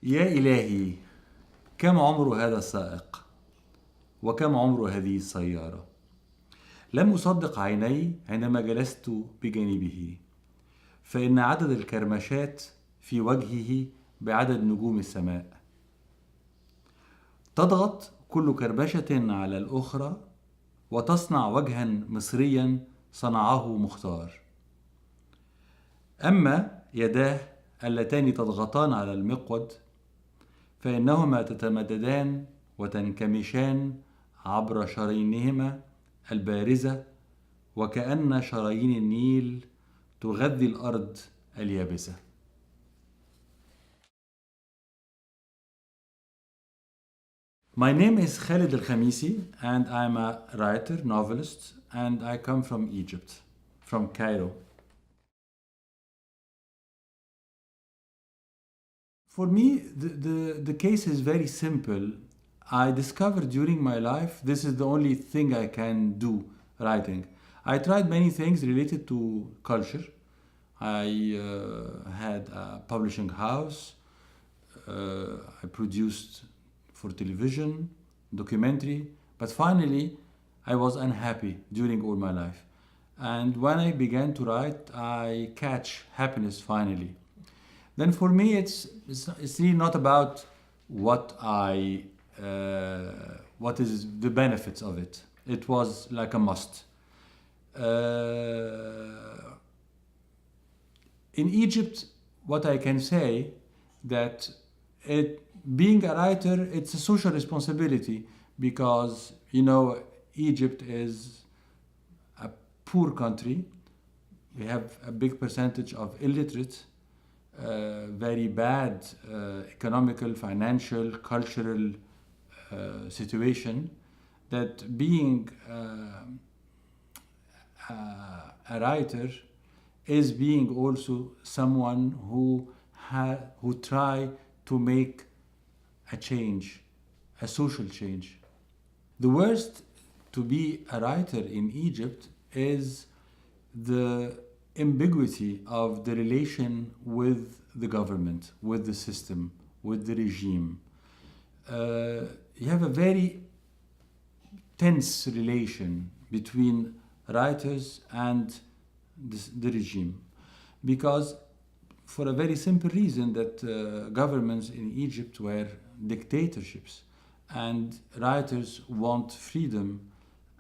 يا إلهي، كم عمر هذا السائق؟ وكم عمر هذه السيارة؟ لم أصدق عيني عندما جلست بجانبه، فإن عدد الكرمشات في وجهه بعدد نجوم السماء. تضغط كل كربشة على الأخرى وتصنع وجها مصريا صنعه مختار. أما يداه اللتان تضغطان على المقود فإنهما تتمددان وتنكمشان عبر شرايينهما البارزة، وكأن شرايين النيل تغذي الأرض اليابسة. My name is Khaled al-Khamissi and I'm a writer, novelist, and I come from Egypt, from Cairo. For me, the case is very simple. I discovered during my life this is the only thing I can do, writing. I tried many things related to culture. I had a publishing house. I produced for television, documentary, but finally I was unhappy during all my life. And when I began to write, I catch happiness finally. Then for me, it's really not about what is the benefits of it. It was like a must. In Egypt, what I can say that being a writer, it's a social responsibility because, Egypt is a poor country. We have a big percentage of illiterate, very bad economical, financial, cultural situation, that being a writer is being also someone who try to make a change, a social change. The worst to be a writer in Egypt is the ambiguity of the relation with the government, with the system, with the regime. You have a very tense relation between writers and the regime, because for a very simple reason that governments in Egypt were dictatorships and writers want freedom,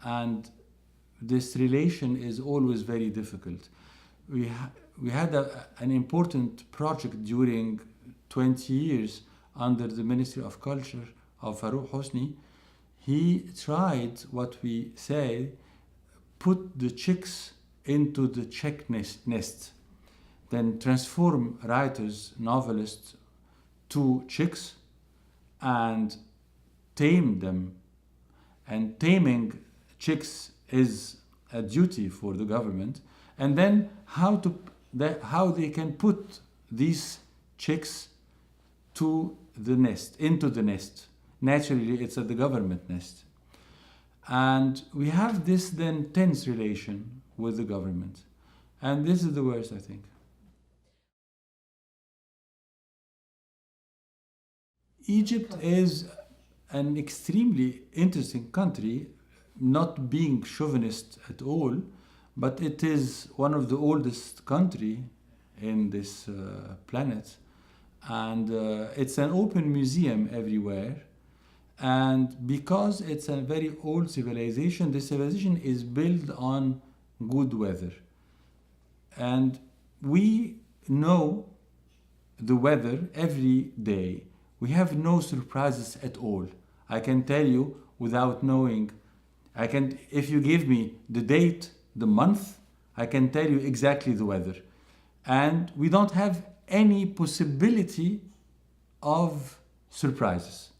and this relation is always very difficult. We had an important project during 20 years under the Ministry of Culture of Farouk Hosni. He tried what we say, put the chicks into the check nest, then transform writers, novelists to chicks and tame them. And taming chicks is a duty for the government. And then how they can put these chicks into the nest. Naturally, it's at the government nest. And we have this then tense relation with the government. And this is the worst, I think. Egypt is an extremely interesting country, not being chauvinist at all, but it is one of the oldest country in this planet. And it's an open museum everywhere. And because it's a very old civilization, the civilization is built on good weather. And we know the weather every day. We have no surprises at all. I can tell you without knowing. If you give me the date, the month, I can tell you exactly the weather. And we don't have any possibility of surprises.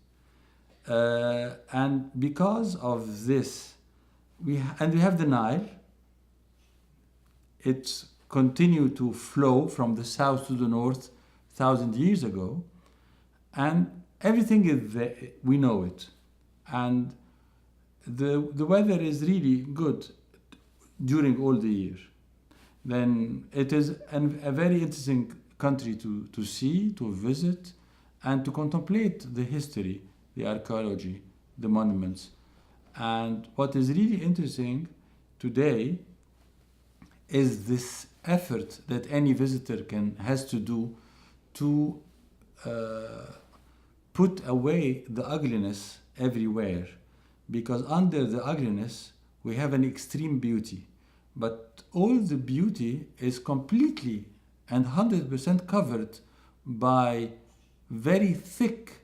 And because of this, we have the Nile. It's continued to flow from the south to the north 1,000 years ago. And everything is there, we know it. And the weather is really good during all the year. Then it is a very interesting country to see, to visit, and to contemplate the history, the archaeology, the monuments. And what is really interesting today is this effort that any visitor has to do to put away the ugliness everywhere, because under the ugliness we have an extreme beauty, but all the beauty is completely and 100% covered by very thick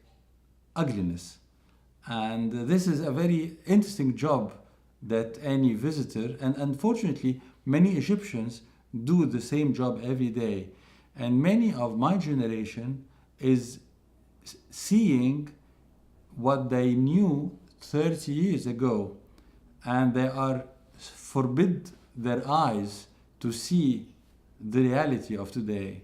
ugliness. And this is a very interesting job that any visitor, and unfortunately many Egyptians do the same job every day. And many of my generation is seeing what they knew 30 years ago, and they are forbid their eyes to see the reality of today.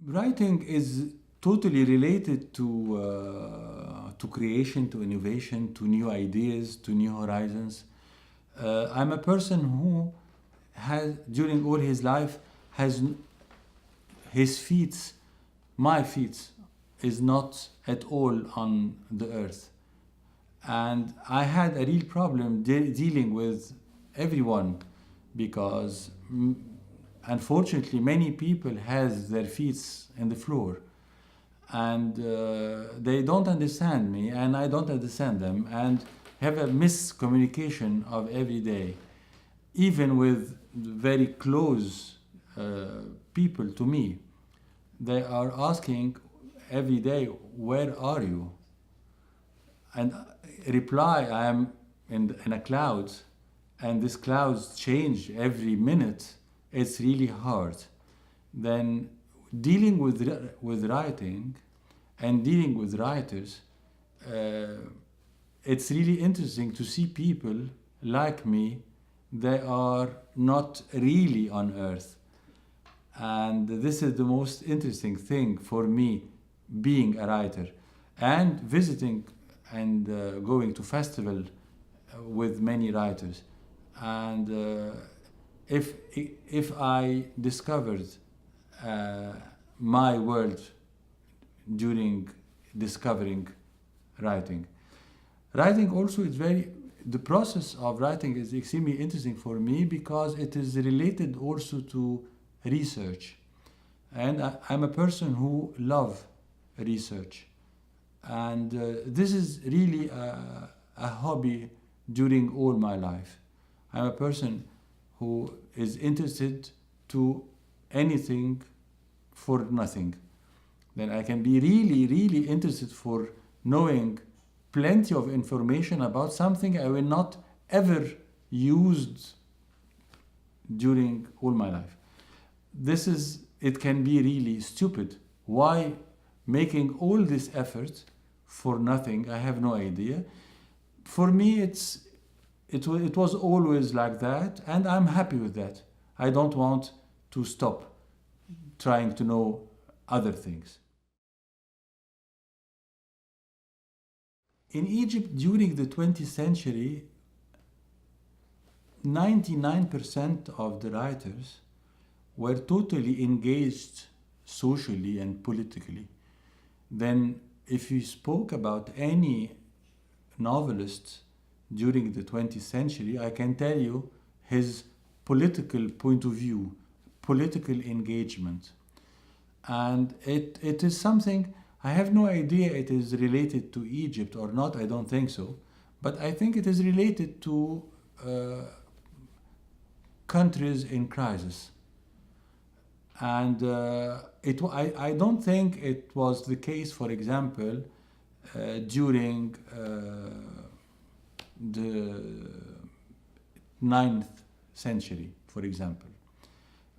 Writing is totally related to creation, to innovation, to new ideas, to new horizons. I'm a person who has, during all his life, has his feet, my feet, is not at all on the earth. And I had a real problem dealing with everyone, because unfortunately many people has their feet in the floor, and they don't understand me and I don't understand them, and have a miscommunication of every day, even with very close people to me. They are asking every day, where are you? And reply, I am in a cloud, and this clouds change every minute. It's really hard. Then dealing with writing and dealing with writers, it's really interesting to see people like me. They are not really on earth. And this is the most interesting thing for me, being a writer and visiting and going to festival with many writers. And if I discovered my world during discovering writing. Writing also is the process of writing is extremely interesting for me, because it is related also to research. And I'm a person who loves research. And this is really a hobby during all my life. I'm a person who is interested to anything for nothing. Then I can be really, really interested for knowing plenty of information about something I will not ever use during all my life. It can be really stupid. Why making all this effort for nothing? I have no idea. For me, it was always like that, and I'm happy with that. I don't want to stop trying to know other things. In Egypt during the 20th century, 99% of the writers were totally engaged socially and politically. Then if you spoke about any novelist during the 20th century, I can tell you his political point of view, political engagement. And it is something, I have no idea it is related to Egypt or not, I don't think so. But I think it is related to countries in crisis. And I don't think it was the case, for example, during the 9th century, for example,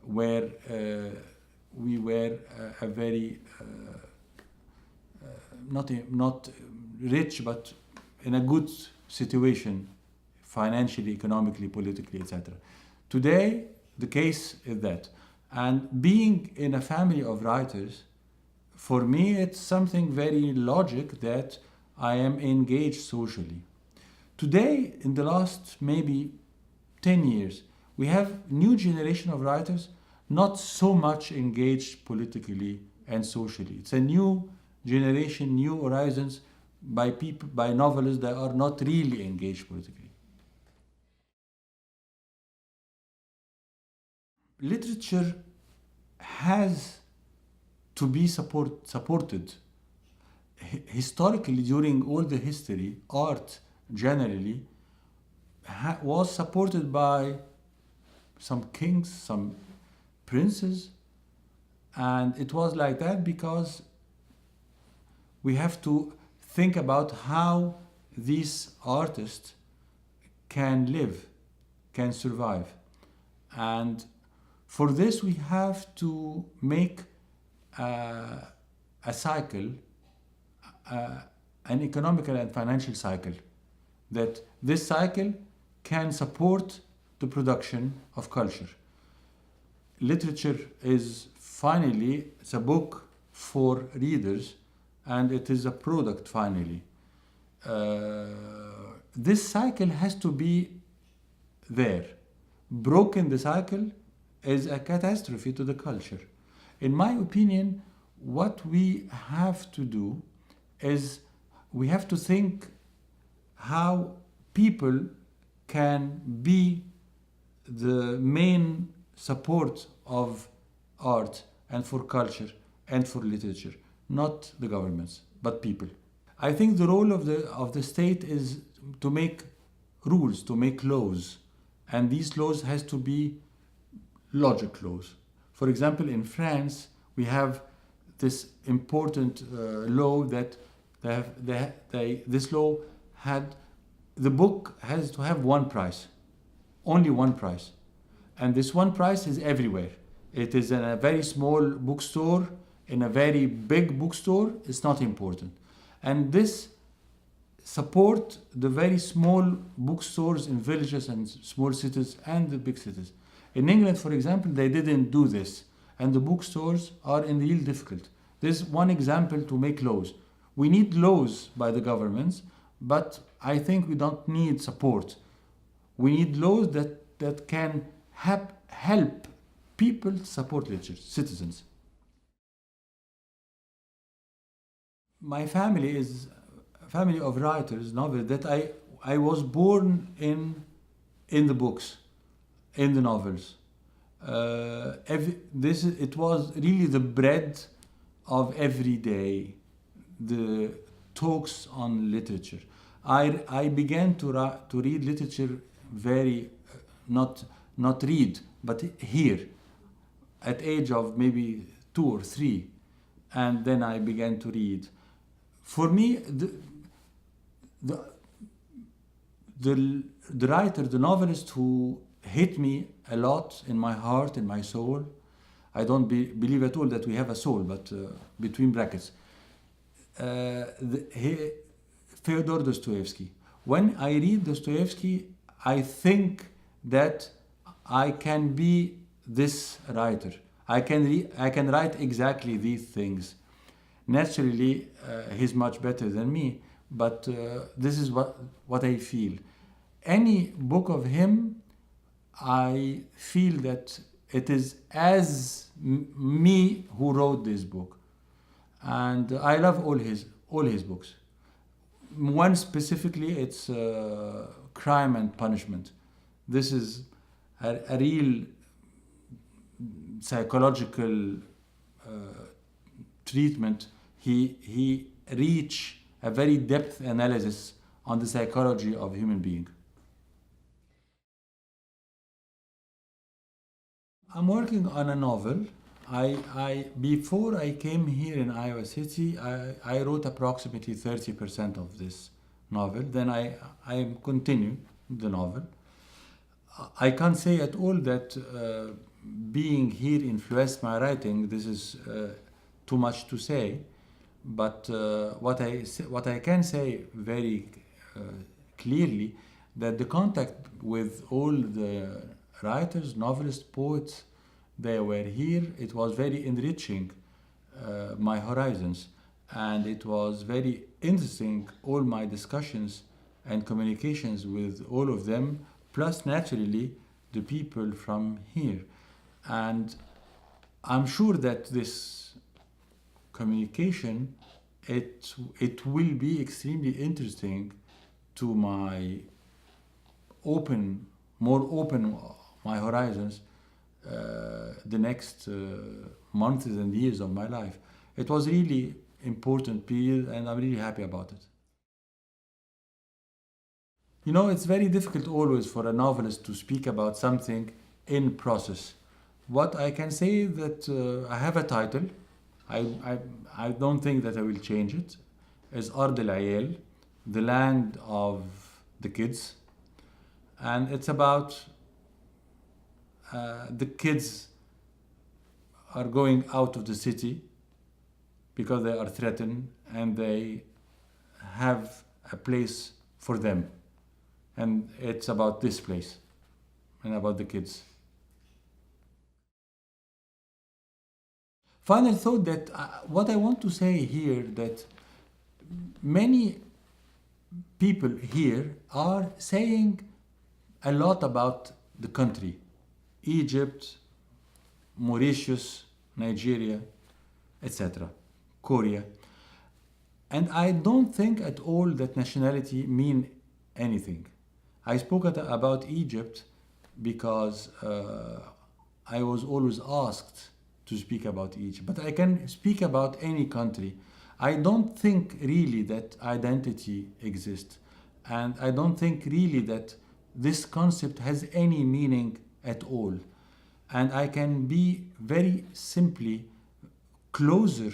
where we were a very, not rich, but in a good situation, financially, economically, politically, etc. Today, the case is that. And being in a family of writers, for me, it's something very logic that I am engaged socially. Today, in the last maybe 10 years, we have new generation of writers not so much engaged politically and socially. It's a new generation, new horizons by people, by novelists that are not really engaged politically. Literature has to be supported. Historically, during all the history, art generally was supported by some kings, some princes, and it was like that because we have to think about how these artists can live, can survive. And for this, we have to make a cycle, an economical and financial cycle, that this cycle can support the production of culture. Literature is finally, it's a book for readers, and it is a product finally. This cycle has to be there. Broken the cycle is a catastrophe to the culture. In my opinion, what we have to do is we have to think how people can be the main support of art and for culture and for literature, not the governments, but people. I think the role of the state is to make rules, to make laws, and these laws has to be logic laws. For example, in France, we have this important law that this law had, the book has to have one price, only one price. And this one price is everywhere. It is in a very small bookstore, in a very big bookstore, it's not important. And this support the very small bookstores in villages and small cities and the big cities. In England, for example, they didn't do this, and the bookstores are in real difficulty. This is one example to make laws. We need laws by the governments, but I think we don't need support. We need laws that can help people support literature, citizens. My family is a family of writers, novelists, that I was born in the books, in the novels. It was really the bread of every day, the talks on literature. I began to read literature very, not read, but hear, at age of maybe 2 or 3, and then I began to read. For me, the writer, the novelist who hit me a lot in my heart, in my soul, I don't believe at all that we have a soul, but between brackets, Fyodor Dostoevsky. When I read Dostoevsky, I think that I can be this writer. I can write exactly these things. Naturally, he's much better than me, but this is what I feel. Any book of him, I feel that it is as me who wrote this book. And I love all his books. One specifically, it's Crime and Punishment. This is a real psychological treatment. He reach a very depth analysis on the psychology of a human being. I'm working on a novel. Before I came here in Iowa City, I wrote approximately 30% of this novel. Then I continue the novel. I can't say at all that being here influenced my writing. This is too much to say. But what I can say very clearly, that the contact with all the writers, novelists, poets, they were here. It was very enriching my horizons, and it was very interesting, all my discussions and communications with all of them, plus naturally the people from here. And I'm sure that this communication, it will be extremely interesting to my more open my horizons the next months and years of my life. It was really important period, and I'm really happy about it. You know, it's very difficult always for a novelist to speak about something in process. What I can say is that I have a title. I don't think that I will change it. It's Ard al-Ayal, the land of the kids. And it's about the kids are going out of the city because they are threatened, and they have a place for them. And it's about this place and about the kids. Final thought that what I want to say here, that many people here are saying a lot about the country, Egypt, Mauritius, Nigeria, etc., Korea. And I don't think at all that nationality mean anything. I spoke about Egypt because I was always asked to speak about Egypt, but I can speak about any country. I don't think really that identity exists, and I don't think really that this concept has any meaning at all. And I can be very simply closer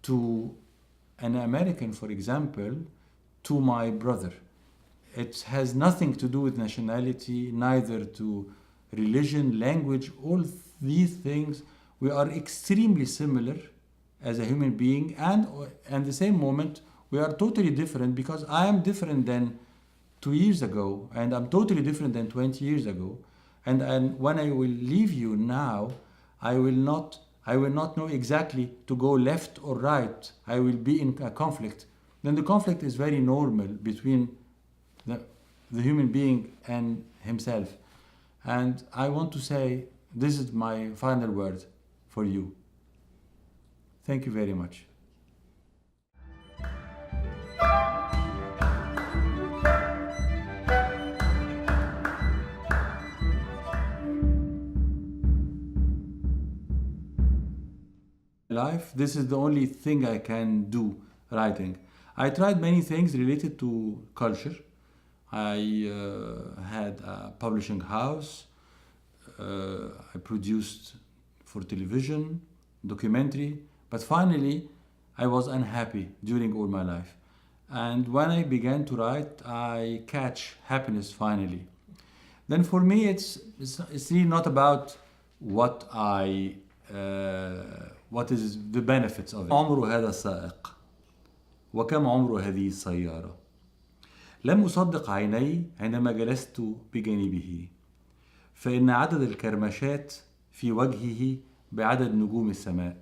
to an American, for example, to my brother. It has nothing to do with nationality, neither to religion, language, all these things. We are extremely similar as a human being, and at the same moment, we are totally different, because I am different than 2 years ago, and I'm totally different than 20 years ago. And when I will leave you now, I will not know exactly to go left or right. I will be in a conflict. Then the conflict is very normal between the human being and himself. And I want to say, this is my final word for you. Thank you very much. Life, this is the only thing I can do, writing. I tried many things related to culture. I had a publishing house. I produced for television, documentary, but finally I was unhappy during all my life. And when I began to write, I catch happiness finally. Then for me, it's really not about what is the benefits of it. عمر هذا السائق وكم عمر هذه السيارة. لم أصدق عيني عندما جلست بجانبه، فإن عدد الكرمشات في وجهه بعدد نجوم السماء.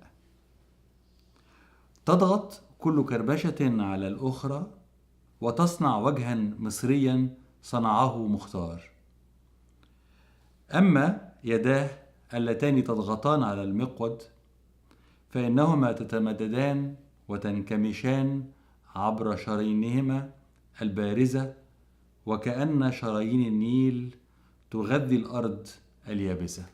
تضغط كل كربشة على الأخرى وتصنع وجها مصريا صنعه مختار. أما يداه اللتان تضغطان على المقود فإنهما تتمددان وتنكمشان عبر شرايينهما البارزة، وكأن شرايين النيل تغذي الأرض اليابسة.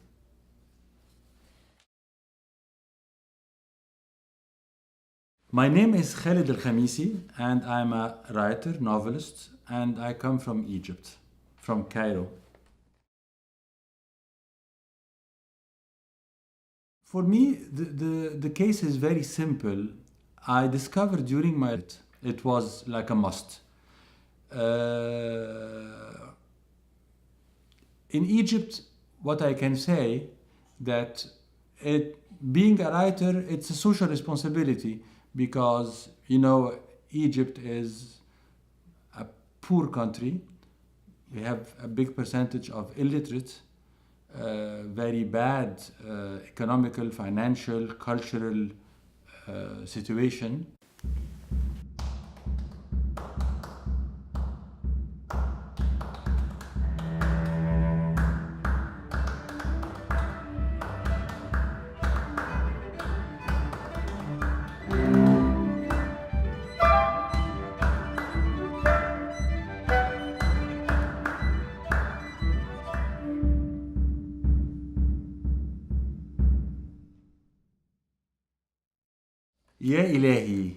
My name is Khaled al-Khamissi, and I'm a writer, novelist, and I come from Egypt, from Cairo. For me, the case is very simple. I discovered during my... It was like a must. In Egypt, what I can say, that being a writer, it's a social responsibility, because, you know, Egypt is a poor country. We have a big percentage of illiterate, very bad economical, financial, cultural situation. يا إلهي